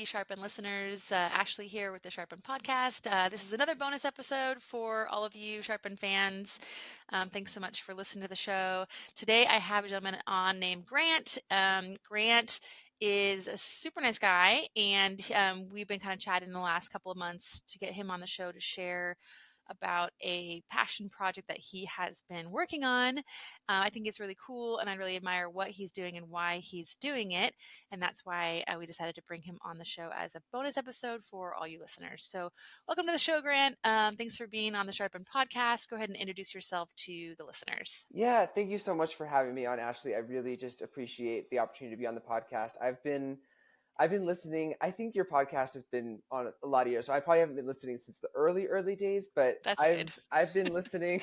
you Sharpen listeners. Ashley here with the Sharpen podcast. This is another bonus episode for all of you Sharpen fans. Thanks so much for listening to the show. Today I have a gentleman on named Grant. Grant is a super nice guy, and we've been kind of chatting the last couple of months to get him on the show to share about a passion project that he has been working on. I think it's really cool, and I really admire what he's doing and why he's doing it. And that's why we decided to bring him on the show as a bonus episode for all you listeners. So welcome to the show, Grant. Thanks for being on the Sharpen podcast. Go ahead and introduce yourself to the listeners. Yeah, thank you so much for having me on, Ashley. I really just appreciate the opportunity to be on the podcast. I've been listening. I think your podcast has been on a lot of years, so I probably haven't been listening since the early days, but That's good. I've been listening.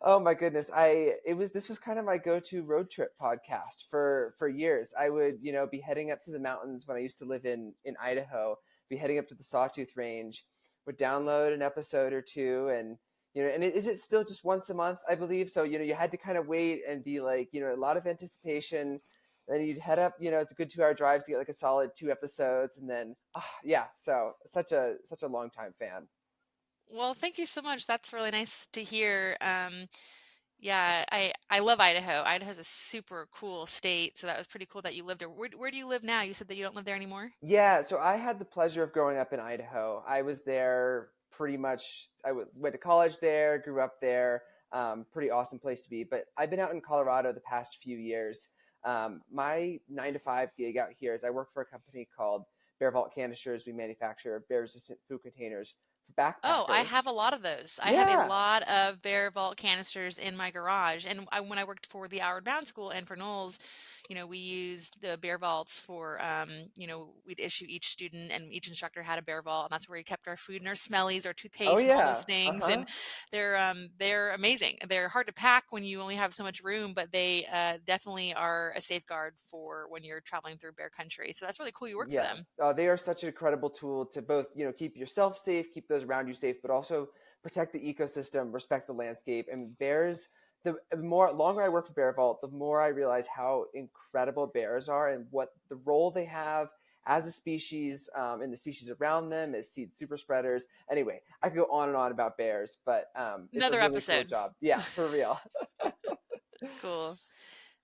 Oh my goodness. This was kind of my go-to road trip podcast for years. I would, be heading up to the mountains when I used to live in Idaho, be heading up to the Sawtooth Range, would download an episode or two, and is it still just once a month, I believe? So, you had to kind of wait and be like, a lot of anticipation. Then you'd head up, it's a good 2-hour drive to get like a solid 2 episodes. And then, so such a long time fan. Well, thank you so much. That's really nice to hear. Yeah, I love Idaho. Idaho's a super cool state, so that was pretty cool that you lived there. Where do you live now? You said that you don't live there anymore? Yeah, so I had the pleasure of growing up in Idaho. I was there pretty much, went to college there, grew up there. Pretty awesome place to be. But I've been out in Colorado the past few years. My 9-to-5 gig out here is I work for a company called Bear Vault Canisters. We manufacture bear-resistant food containers for backpackers. Oh, I have a lot of those. I have a lot of Bear Vault canisters in my garage. And when I worked for the Outward Bound School and for Knowles, we used the Bear Vaults for, we'd issue each student, and each instructor had a Bear Vault, and that's where we kept our food and our smellies, our Oh toothpaste, and all those yeah. things. And they're amazing. They're hard to pack when you only have so much room, but they definitely are a safeguard for when you're traveling through bear country. So that's really cool you work for them. They are such an incredible tool to both, keep yourself safe, keep those around you safe, but also protect the ecosystem, respect the landscape. And bears, the longer I work for Bear Vault, the more I realize how incredible bears are and what the role they have as a species, and the species around them as seed super spreaders. Anyway, I could go on and on about bears, but it's Another a really episode. cool job. Yeah, for real. Cool.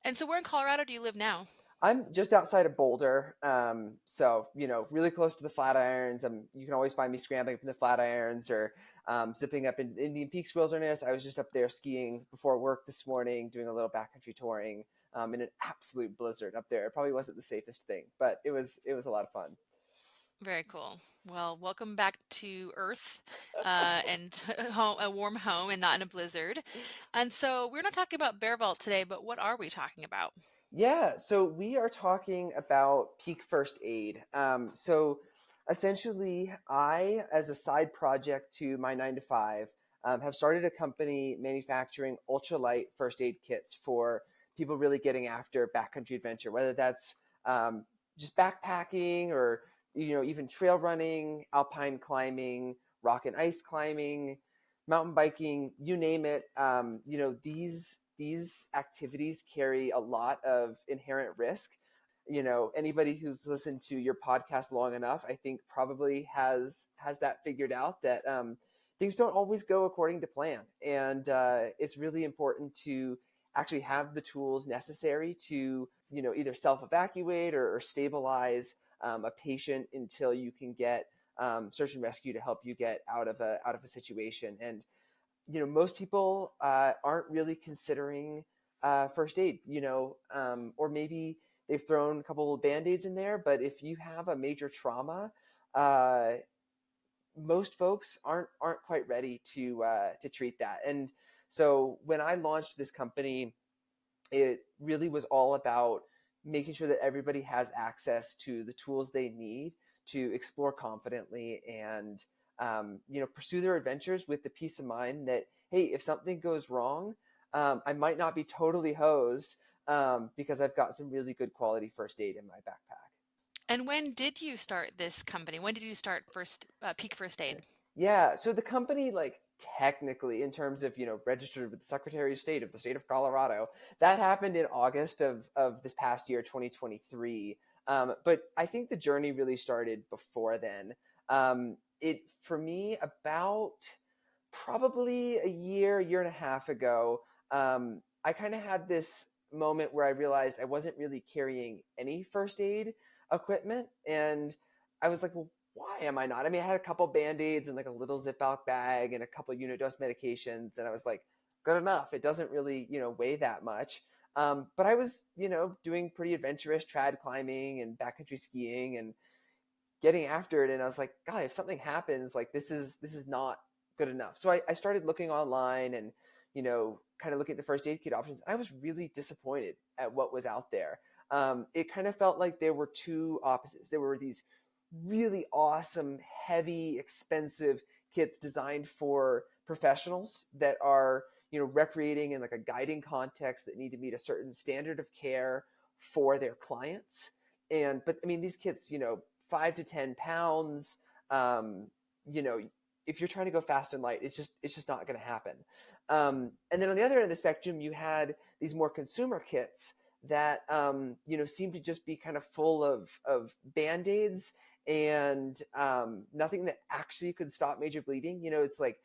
And so where in Colorado do you live now? I'm just outside of Boulder, so really close to the Flatirons. You can always find me scrambling up in the Flatirons or zipping up in Indian Peaks Wilderness. I was just up there skiing before work this morning, doing a little backcountry touring in an absolute blizzard up there. It probably wasn't the safest thing, but it was a lot of fun. Very cool. Well, welcome back to Earth and home, a warm home and not in a blizzard. And so we're not talking about Bear Vault today, but what are we talking about? Yeah, so we are talking about peak first aid. So essentially, I, as a side project to my 9-to-5, have started a company manufacturing ultralight first aid kits for people really getting after backcountry adventure, whether that's just backpacking or even trail running, alpine climbing, rock and ice climbing, mountain biking, you name it. These activities carry a lot of inherent risk. Anybody who's listened to your podcast long enough, I think probably has that figured out, that things don't always go according to plan. And it's really important to actually have the tools necessary to, either self-evacuate or stabilize a patient until you can get search and rescue to help you get out of a situation. And most people aren't really considering first aid, or maybe they've thrown a couple of Band-Aids in there. But if you have a major trauma, most folks aren't quite ready to treat that. And so when I launched this company, it really was all about making sure that everybody has access to the tools they need to explore confidently and pursue their adventures with the peace of mind that, hey, if something goes wrong, I might not be totally hosed because I've got some really good quality first aid in my backpack. And when did you start this company? When did you start Peak First Aid? Yeah, so the company, technically, in terms of, registered with the Secretary of State of the state of Colorado, that happened in August of this past year, 2023. But I think the journey really started before then. For me, about probably a year and a half ago, I kind of had this moment where I realized I wasn't really carrying any first aid equipment. And I was like, well, why am I not? I mean, I had a couple Band-Aids and like a little Ziploc bag and a couple unit dose medications. And I was like, good enough. It doesn't really, weigh that much. But I was, doing pretty adventurous trad climbing and backcountry skiing and getting after it. And I was like, God, if something happens, like this is not good enough. So I started looking online and, kind of looking at the first aid kit options. I was really disappointed at what was out there. It kind of felt like there were two opposites. There were these really awesome, heavy, expensive kits designed for professionals that are, recreating in like a guiding context that need to meet a certain standard of care for their clients. But I mean, these kits, 5 to 10 pounds. Um, you know, if you're trying to go fast and light, it's just not going to happen. And then on the other end of the spectrum, you had these more consumer kits that seemed to just be kind of full of Band-Aids and nothing that actually could stop major bleeding. It's like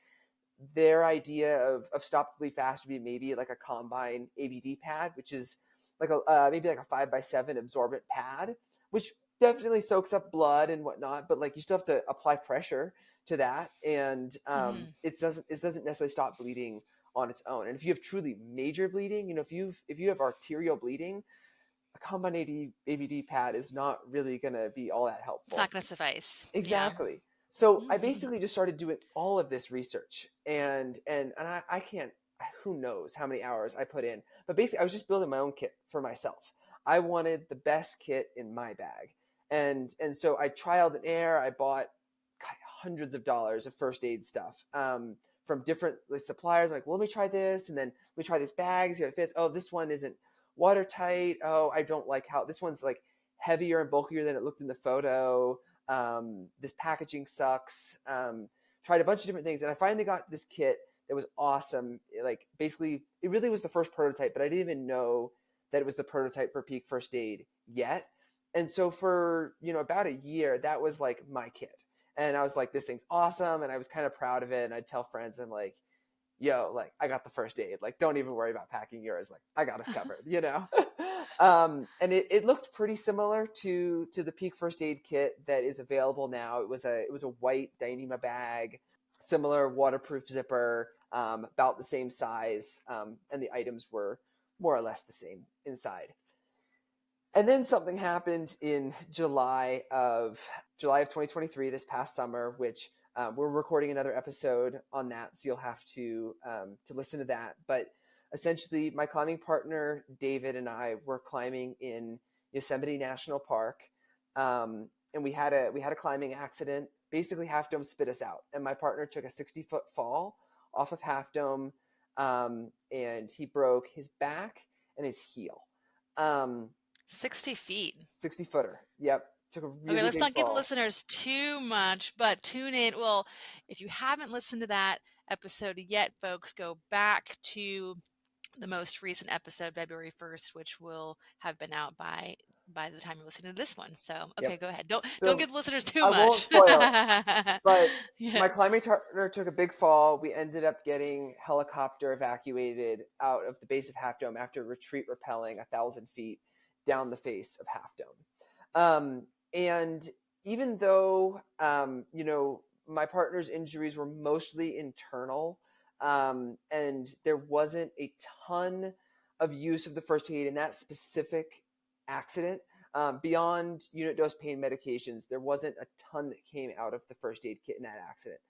their idea of stop the bleed fast would be maybe like a combine ABD pad, which is like maybe like a 5x7 absorbent pad, which definitely soaks up blood and whatnot, but like you still have to apply pressure to that, and Hmm. it doesn't necessarily stop bleeding on its own. And if you have truly major bleeding, if you have arterial bleeding, a combine ABD pad is not really going to be all that It's helpful. not going to suffice. Yeah. Exactly. So I Mhm. basically just started doing all of this research, and I can't, who knows how many hours I put in, but basically I was just building my own kit for myself. I wanted the best kit in my bag. And so I trialed and error. I bought hundreds of dollars of first aid stuff from different suppliers. Like, well, let me try this, and then let me try this bag, see how it fits. Oh, this one isn't watertight. Oh, I don't like how this one's like heavier and bulkier than it looked in the photo. This packaging sucks. Tried a bunch of different things, and I finally got this kit that was awesome. Like, basically, it really was the first prototype, but I didn't even know that it was the prototype for peak first aid yet. And so for about a year, that was like my kit, and I was like, this thing's awesome, and I was kind of proud of it. And I'd tell friends, I'm like, yo, like I got the first aid. Like, don't even worry about packing yours. Like, I got us covered. And it looked pretty similar to the Peak First Aid kit that is available now. It was a white Dyneema bag, similar waterproof zipper, about the same size, and the items were more or less the same inside. And then something happened in July of 2023, this past summer, which we're recording another episode on that, so you'll have to listen to that. But essentially, my climbing partner David and I were climbing in Yosemite National Park, and we had a climbing accident. Basically, Half Dome spit us out, and my partner took a 60-foot fall off of Half Dome, and he broke his back and his heel. Um, 60 feet. 60-footer. Yep. Took a Okay, really let's big not give the fall. listeners too much, but tune in. Well, if you haven't listened to that episode yet, folks, go back to the most recent episode, February 1st, which will have been out by the time you're listening to this one. So, okay, Yep. go ahead. Don't So give the listeners too I won't much. spoil it, but Yeah. my climbing partner took a big fall. We ended up getting helicopter evacuated out of the base of Half Dome after retreat rappelling 1,000 feet down the face of Half Dome. And even though, my partner's injuries were mostly internal, and there wasn't a ton of use of the first aid in that specific accident, beyond unit dose pain medications, there wasn't a ton that came out of the first aid kit in that accident.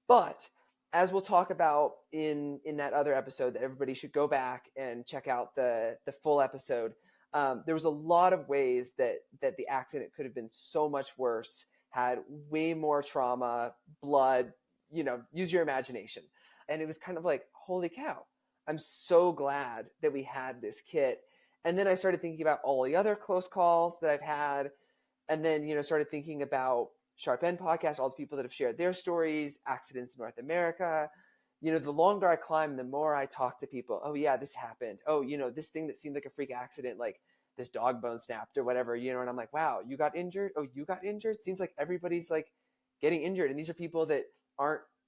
But as we'll talk about in that other episode that everybody should go back and check out the full episode, there was a lot of ways that the accident could have been so much worse, had way more trauma, blood, use your imagination. And it was kind of like, holy cow, I'm so glad that we had this kit. And then I started thinking about all the other close calls that I've had, and then started thinking about Sharp End podcast, all the people that have shared their stories, accidents in North America. The longer I climb, the more I talk to people. Oh yeah, this happened. Oh, this thing that seemed like a freak accident, like this dog bone snapped or whatever, and I'm like, wow, you got injured. Oh, you got injured. Seems like everybody's like getting injured. And these are people that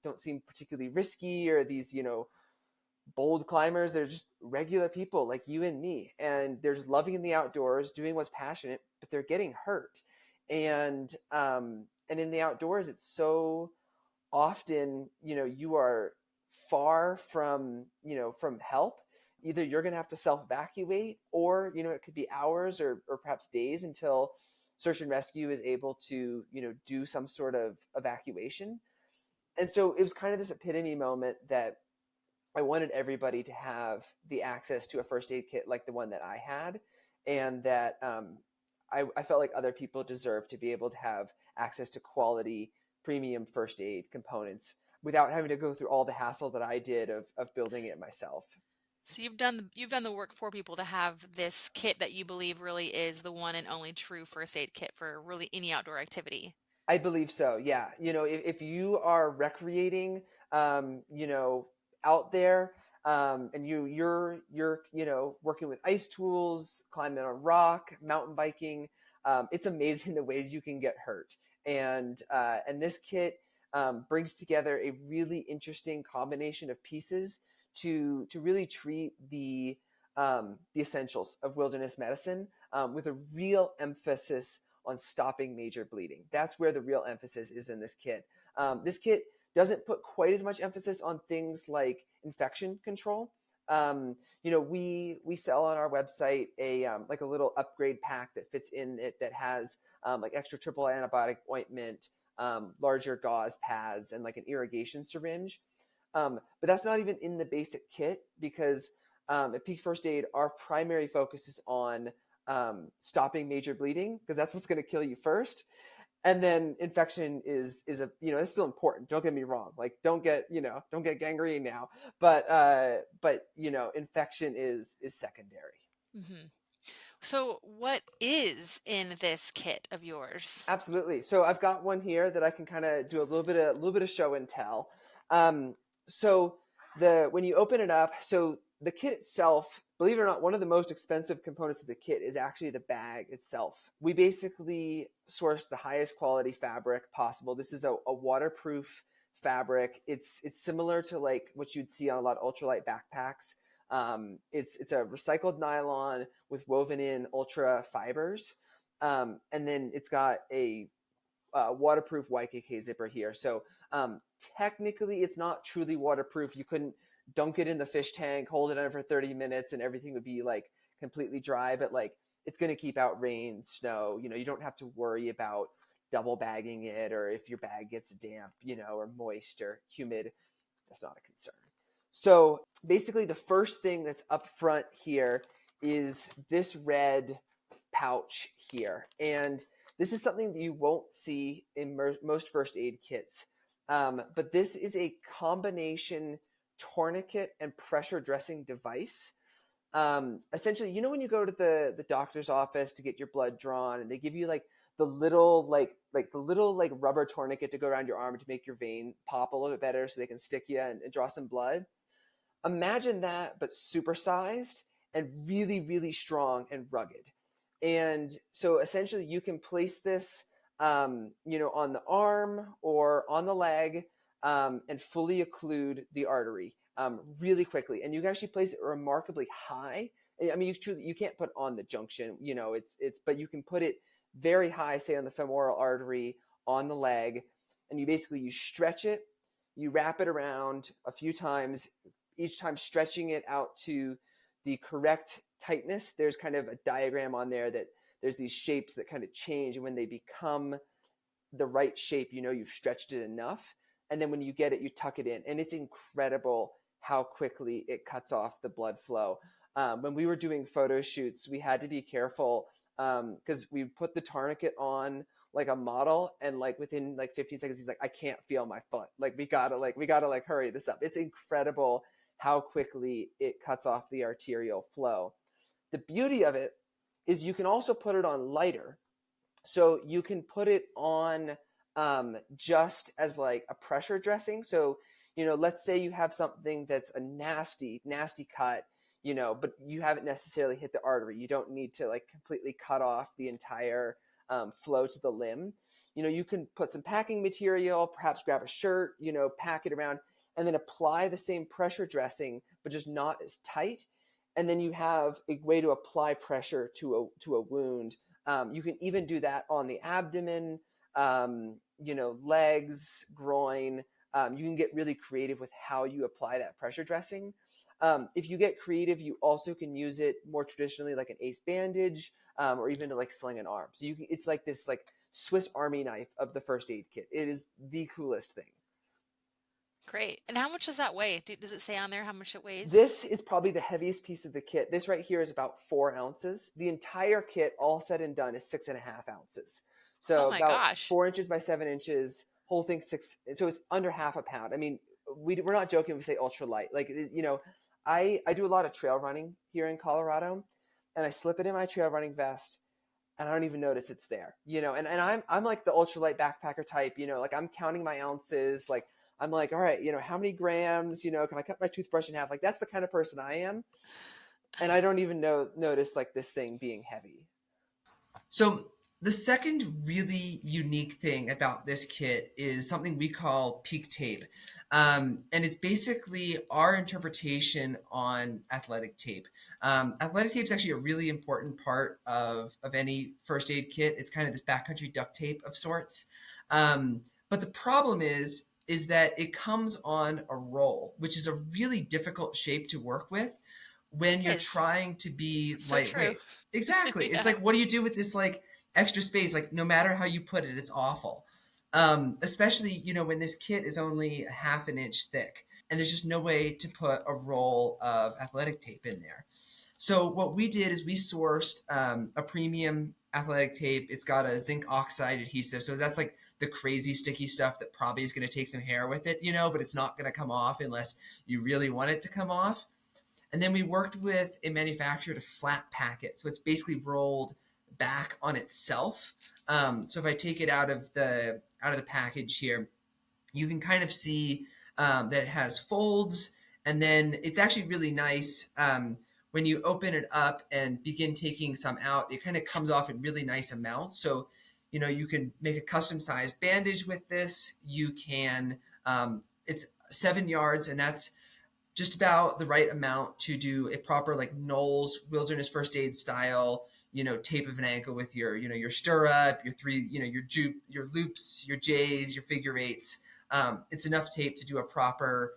don't seem particularly risky, or these, bold climbers. They're just regular people like you and me. And they're just loving in the outdoors, doing what's passionate, but they're getting hurt. And in the outdoors, it's so often, you are far from help. Either you're going to have to self evacuate, or it could be hours or perhaps days until search and rescue is able to do some sort of evacuation. And so it was kind of this epitome moment that I wanted everybody to have the access to a first aid kit like the one that I had, and that I felt like other people deserve to be able to have access to quality premium first aid components without having to go through all the hassle that I did of building it myself. So you've done the work for people to have this kit that you believe really is the one and only true first aid kit for really any outdoor activity. I believe so. Yeah. If you are recreating, um, you know, out there, and you're working with ice tools, climbing on rock, mountain biking, it's amazing the ways you can get hurt. And this kit brings together a really interesting combination of pieces to really treat the essentials of wilderness medicine, with a real emphasis on stopping major bleeding. That's where the real emphasis is in this kit. This kit doesn't put quite as much emphasis on things like infection control. We sell on our website a like a little upgrade pack that fits in it, that has like extra triple antibiotic ointment, larger gauze pads, and like an irrigation syringe. But that's not even in the basic kit, because at Peak First Aid, our primary focus is on stopping major bleeding, because that's what's going to kill you first. And then infection is a it's still important. Don't get me wrong. Like, don't get gangrene now, but infection is secondary. Hmm. So what is in this kit of yours? Absolutely. So I've got one here that I can kind of do a little bit of show and tell. Um, so when you open it up, so the kit itself, believe it or not, one of the most expensive components of the kit is actually the bag itself. We basically source the highest quality fabric possible. This is a waterproof fabric. It's similar to like what you'd see on a lot of ultralight backpacks. It's a recycled nylon with woven in ultra fibers. And then it's got a waterproof YKK zipper here. So technically, it's not truly waterproof. You couldn't dunk it in the fish tank, hold it under for 30 minutes, and everything would be like completely dry. But like, it's going to keep out rain, snow. You don't have to worry about double bagging it, or if your bag gets damp, or moist or humid. That's not a concern. So basically, the first thing that's up front here is this red pouch here. And this is something that you won't see in most first aid kits. But this is a combination tourniquet and pressure dressing device. Essentially, when you go to the doctor's office to get your blood drawn, and they give you like the little rubber tourniquet to go around your arm to make your vein pop a little bit better so they can stick you and draw some blood. Imagine that, but supersized and really, really strong and rugged. And so essentially you can place this, on the arm or on the leg, and fully occlude the artery really quickly. And you can actually place it remarkably high. I mean, you can't put on the junction, but you can put it very high, say on the femoral artery, on the leg, and you stretch it, you wrap it around a few times, each time stretching it out to the correct tightness. There's kind of a diagram on there that there's these shapes that kind of change, and when they become the right shape, you've stretched it enough. And then when you get it, you tuck it in, and it's incredible how quickly it cuts off the blood flow. When we were doing photo shoots, we had to be careful, because we put the tourniquet on like a model, and like within like 15 seconds, he's like, I can't feel my foot. Like, we gotta hurry this up. It's incredible how quickly it cuts off the arterial flow. The beauty of it is you can also put it on lighter. So you can put it on just as like a pressure dressing. So, let's say you have something that's a nasty, nasty cut. but you haven't necessarily hit the artery. You don't need to like completely cut off the entire flow to the limb. You can put some packing material, perhaps grab a shirt, pack it around, and then apply the same pressure dressing, but just not as tight. And then you have a way to apply pressure to a wound. You can even do that on the abdomen, legs, groin. You can get really creative with how you apply that pressure dressing. If you get creative, you also can use it more traditionally like an ace bandage, or even to like sling an arm. So it's like this like Swiss Army knife of the first aid kit. It is the coolest thing. Great. And how much does that weigh? Does it say on there how much it weighs? This is probably the heaviest piece of the kit. This right here is about 4 ounces. The entire kit, all said and done, is 6.5 ounces. Oh So my about gosh. 4 inches by 7 inches. Whole thing six. So it's under half a pound. I mean, we're not joking when we say ultra light. Like I do a lot of trail running here in Colorado, and I slip it in my trail running vest, and I don't even notice it's there. And I'm like the ultralight backpacker type. Like I'm counting my ounces. Like I'm like, all right, how many grams? Can I cut my toothbrush in half? Like that's the kind of person I am, and I don't even notice like this thing being heavy. So the second really unique thing about this kit is something we call peak tape. And it's basically our interpretation on athletic tape. Athletic tape is actually a really important part of any first aid kit. It's kind of this backcountry duct tape of sorts. But the problem is that it comes on a roll, which is a really difficult shape to work with when It you're is. trying to be So true. lightweight. Exactly. It's Yeah. like, what do you do with this like extra space? Like, no matter how you put it, it's awful. Especially, when this kit is only a half an inch thick and there's just no way to put a roll of athletic tape in there. So what we did is we sourced a premium athletic tape. It's got a zinc oxide adhesive. So that's like the crazy sticky stuff that probably is going to take some hair with it, but it's not going to come off unless you really want it to come off. And then we worked with a manufacturer to flat pack it. So it's basically rolled back on itself. So if I take it out of the package here, you can kind of see that it has folds. And then it's actually really nice when you open it up and begin taking some out, it kind of comes off in really nice amounts. So, you can make a custom sized bandage with this. You can, it's 7 yards, and that's just about the right amount to do a proper like Knowles wilderness first aid style, tape of an ankle with your stirrup, your three, your loops, your J's, your figure eights. It's enough tape to do a proper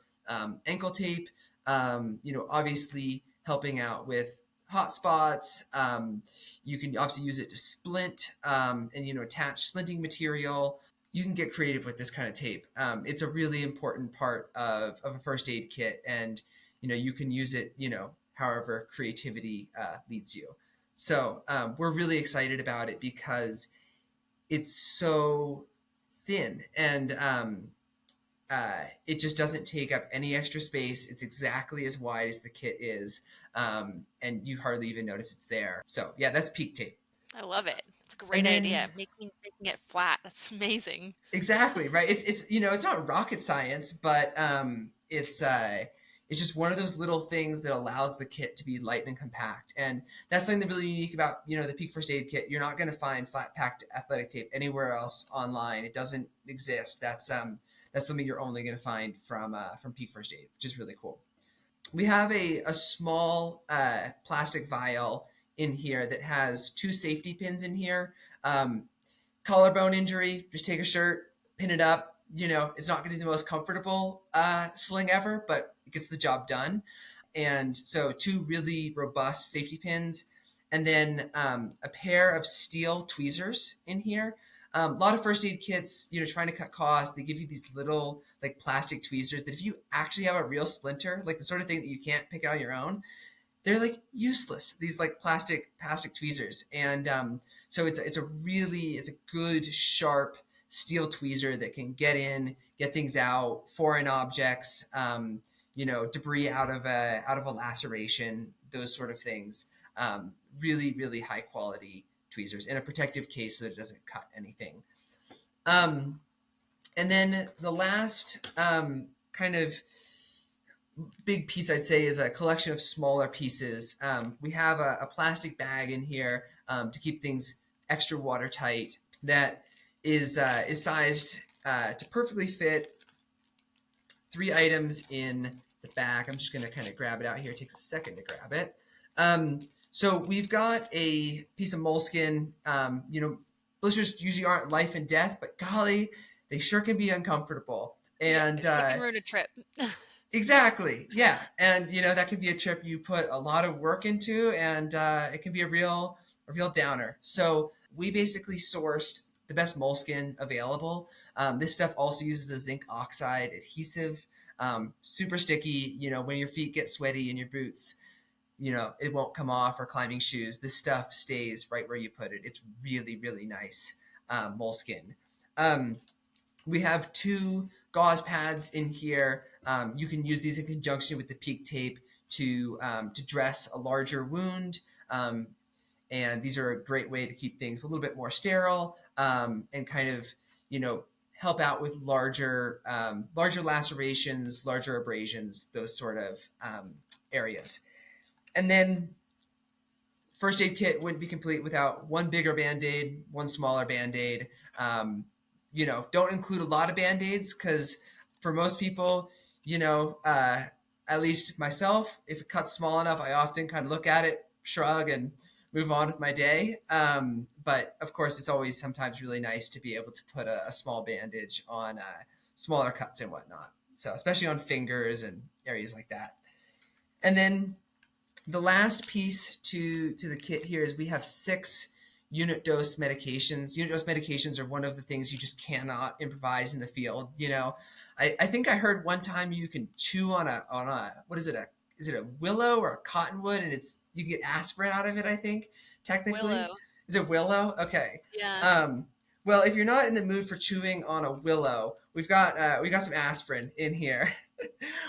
ankle tape. Obviously helping out with hot spots. You can obviously use it to splint and attach splinting material. You can get creative with this kind of tape. It's a really important part of a first aid kit, and you can use it however creativity leads you. So we're really excited about it because it's so thin, and it just doesn't take up any extra space. It's exactly as wide as the kit is, and you hardly even notice it's there. So yeah, that's peak tape. I love it. It's a And great then idea. Making it flat. That's amazing. exactly, right. It's it's not rocket science, but it's just one of those little things that allows the kit to be light and compact. And that's something that's really unique about the Peak First Aid Kit. You're not going to find flat packed athletic tape anywhere else online. It doesn't exist. That's something you're only going to find from Peak First Aid, which is really cool. We have a small plastic vial in here that has 2 safety pins in here. Collarbone injury, just take a shirt, pin it up. It's not going to be the most comfortable sling ever, but it gets the job done. And so 2 really robust safety pins, and then a pair of steel tweezers in here. A lot of first aid kits, trying to cut costs, they give you these little like plastic tweezers that if you actually have a real splinter, like the sort of thing that you can't pick out on your own, they're like useless. These like plastic tweezers, and so it's a good sharp steel tweezer that can get things out, foreign objects, debris out of a laceration, those sort of things. Really, really high quality tweezers in a protective case so that it doesn't cut anything. And then the last kind of big piece I'd say is a collection of smaller pieces. We have a plastic bag in here to keep things extra watertight that is sized to perfectly fit 3 items in the back. I'm just going to kind of grab it out here. It takes a second to grab it. So we've got a piece of moleskin. Blisters usually aren't life and death, but golly, they sure can be uncomfortable. Yeah, And it can ruin a trip. exactly, yeah. And that can be a trip you put a lot of work into, and it can be a real downer. So we basically sourced the best moleskin available. This stuff also uses a zinc oxide adhesive, super sticky. When your feet get sweaty in your boots, it won't come off, or climbing shoes. This stuff stays right where you put it. It's really, really nice moleskin. Um, we have 2 gauze pads in here. You can use these in conjunction with the peak tape to dress a larger wound. And these are a great way to keep things a little bit more sterile, and kind of, help out with larger lacerations, larger abrasions, those sort of areas. And then first aid kit wouldn't be complete without one bigger band-aid, one smaller band-aid. Don't include a lot of band-aids, because for most people, at least myself, if it cuts small enough, I often kind of look at it, shrug, and move on with my day. But of course, it's always sometimes really nice to be able to put a small bandage on smaller cuts and whatnot. So especially on fingers and areas like that. And then the last piece to the kit here is we have 6 unit dose medications. Unit dose medications are one of the things you just cannot improvise in the field. I think I heard one time you can chew on a what is it, a willow or a cottonwood, and you can get aspirin out of it, I think, technically. Willow. Is it willow? Okay. Yeah. Well, if you're not in the mood for chewing on a willow, we got some aspirin in here.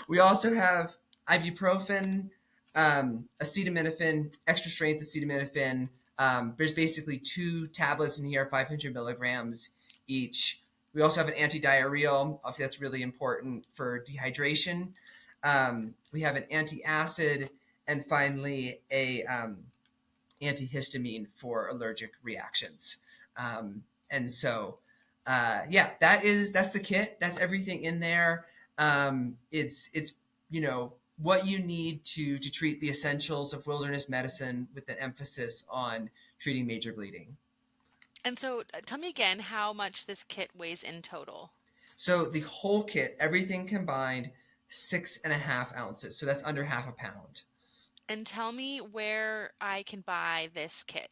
We also have ibuprofen, acetaminophen, extra strength acetaminophen. There's basically 2 tablets in here, 500 milligrams each. We also have an antidiarrheal. Obviously, that's really important for dehydration. We have an antacid, and finally a antihistamine for allergic reactions. And so, yeah, that's the kit. That's everything in there. It's what you need to treat the essentials of wilderness medicine, with an emphasis on treating major bleeding. And so tell me again how much this kit weighs in total. So the whole kit, everything combined, 6.5 ounces. So that's under half a pound. And tell me where I can buy this kit.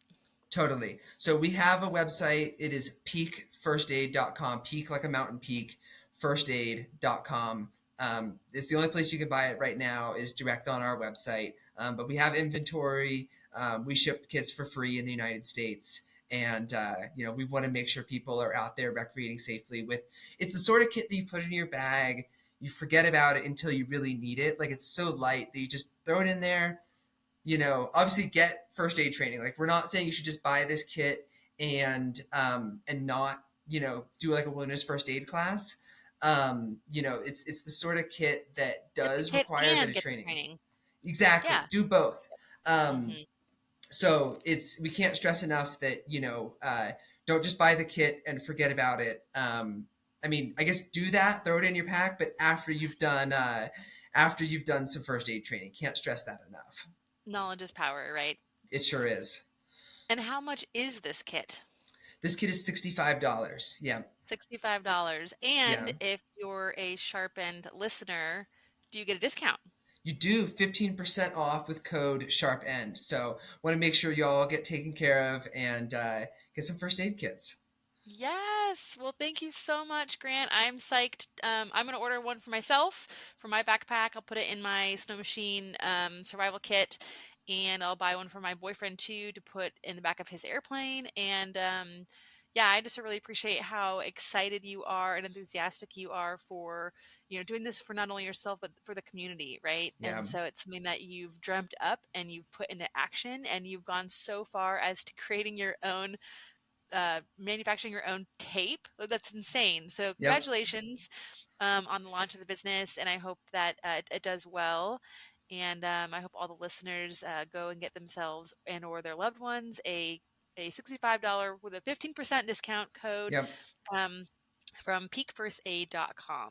Totally. So we have a website. It is peakfirstaid.com. Peak like a mountain peak, firstaid.com. It's the only place you can buy it right now is direct on our website. But we have inventory. We ship kits for free in the United States. And, we want to make sure people are out there recreating safely with, it's the sort of kit that you put in your bag. You forget about it until you really need it. Like, it's so light that you just throw it in there. Obviously get first aid training. Like, we're not saying you should just buy this kit and not, do like a wilderness first aid class. It's the sort of kit that Get the does kit require a bit and of get the training. training. Exactly. Yeah. Do both. Hmm. So we can't stress enough that, don't just buy the kit and forget about it. I guess do that, throw it in your pack, but after you've done some first aid training. Can't stress that enough. Knowledge is power, right? It sure is. And how much is this kit? This kit is $65. Yeah. $65. Yeah. And if you're a sharpened listener, do you get a discount? You do 15% off with code SHARPEND. So want to make sure y'all get taken care of and get some first aid kits. Yes. Well, thank you so much, Grant. I'm psyched. I'm going to order one for myself for my backpack. I'll put it in my snow machine survival kit, and I'll buy one for my boyfriend too to put in the back of his airplane. And yeah, I just really appreciate how excited you are and enthusiastic you are for doing this for not only yourself but for the community, right? Yeah. And so it's something that you've dreamt up and you've put into action, and you've gone so far as to creating your own manufacturing your own tape. That's insane. So Yep. congratulations on the launch of the business, and I hope that it does well. And I hope all the listeners go and get themselves and or their loved ones a $65 with a 15% discount code Yep. um, from peakfirstaid.com.